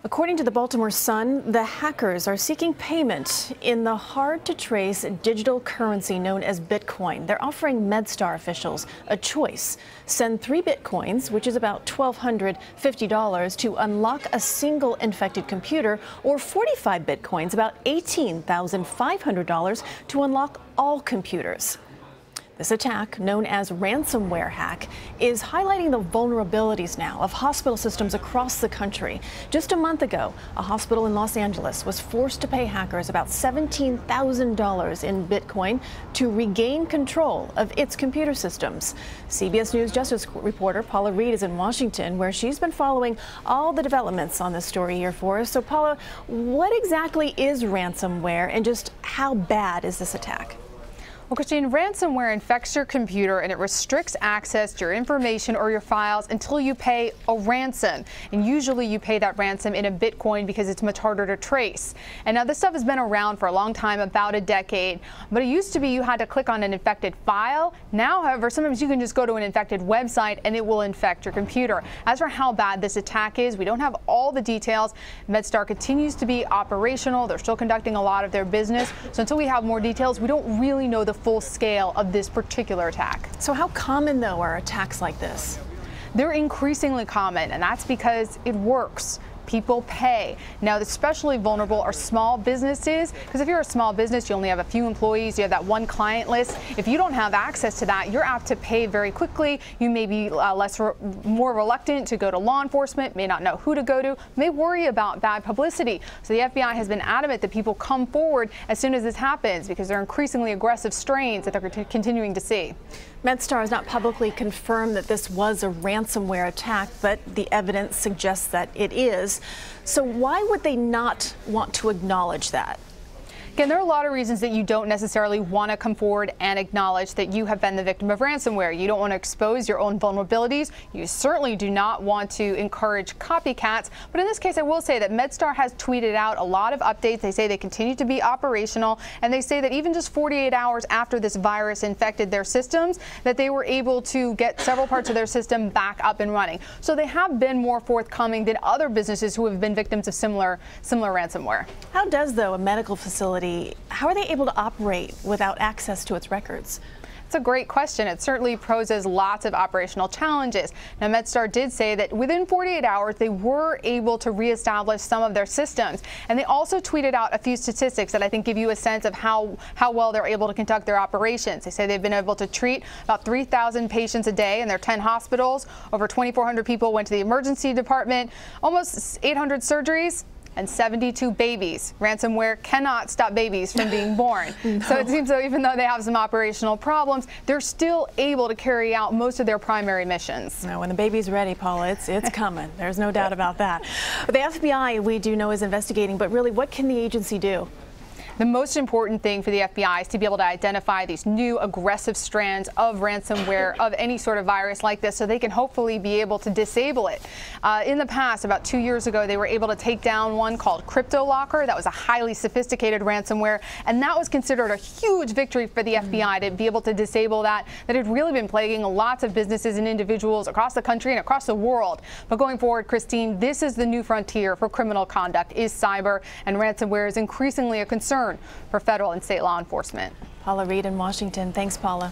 According to the Baltimore Sun, the hackers are seeking payment in the hard-to-trace digital currency known as Bitcoin. They're offering MedStar officials a choice. Send 3 Bitcoins, which is about $1,250, to unlock a single infected computer, or 45 Bitcoins, about $18,500, to unlock all computers. This attack, known as ransomware hack, is highlighting the vulnerabilities now of hospital systems across the country. Just a month ago, a hospital in Los Angeles was forced to pay hackers about $17,000 in Bitcoin to regain control of its computer systems. CBS News Justice reporter Paula Reid is in Washington, where she's been following all the developments on this story here for us. So, Paula, what exactly is ransomware, and just how bad is this attack? Well, Christine, ransomware infects your computer and it restricts access to your information or your files until you pay a ransom. And usually you pay that ransom in a Bitcoin because it's much harder to trace. And now this stuff has been around for a long time, about a decade. But it used to be you had to click on an infected file. Now, however, sometimes you can just go to an infected website and it will infect your computer. As for how bad this attack is, we don't have all the details. MedStar continues to be operational. They're still conducting a lot of their business. So until we have more details, we don't really know the full scale of this particular attack. So how common, though, are attacks like this? They're increasingly common, and that's because it works. People pay. Now, especially vulnerable are small businesses, because if you're a small business, you only have a few employees, you have that one client list. If you don't have access to that, you're apt to pay very quickly. You may be more reluctant to go to law enforcement, may not know who to go to, may worry about bad publicity. So the FBI has been adamant that people come forward as soon as this happens, because there are increasingly aggressive strains that they're continuing to see. MedStar has not publicly confirmed that this was a ransomware attack, but the evidence suggests that it is. So why would they not want to acknowledge that? Again, there are a lot of reasons that you don't necessarily want to come forward and acknowledge that you have been the victim of ransomware. You don't want to expose your own vulnerabilities. You certainly do not want to encourage copycats. But in this case, I will say that MedStar has tweeted out a lot of updates. They say they continue to be operational, and they say that even just 48 hours after this virus infected their systems, that they were able to get several parts of their system back up and running. So they have been more forthcoming than other businesses who have been victims of similar ransomware. How does, though, a medical facility, how are they able to operate without access to its records? It's a great question. It certainly poses lots of operational challenges. Now, MedStar did say that within 48 hours, they were able to reestablish some of their systems. And they also tweeted out a few statistics that I think give you a sense of how well they're able to conduct their operations. They say they've been able to treat about 3,000 patients a day in their 10 hospitals. Over 2,400 people went to the emergency department, almost 800 surgeries, and 72 babies. Ransomware cannot stop babies from being born. No. So it seems though even though they have some operational problems, they're still able to carry out most of their primary missions. No, when the baby's ready, Paula, it's coming. There's no doubt about that. But the FBI, we do know, is investigating, but really, what can the agency do? The most important thing for the FBI is to be able to identify these new aggressive strands of ransomware, of any sort of virus like this, so they can hopefully be able to disable it. In the past, about 2 years ago, they were able to take down one called CryptoLocker. That was a highly sophisticated ransomware, and that was considered a huge victory for the FBI to be able to disable that had really been plaguing lots of businesses and individuals across the country and across the world. But going forward, Christine, this is the new frontier for criminal conduct, is cyber, and ransomware is increasingly a concern for federal and state law enforcement. Paula Reid in Washington. Thanks, Paula.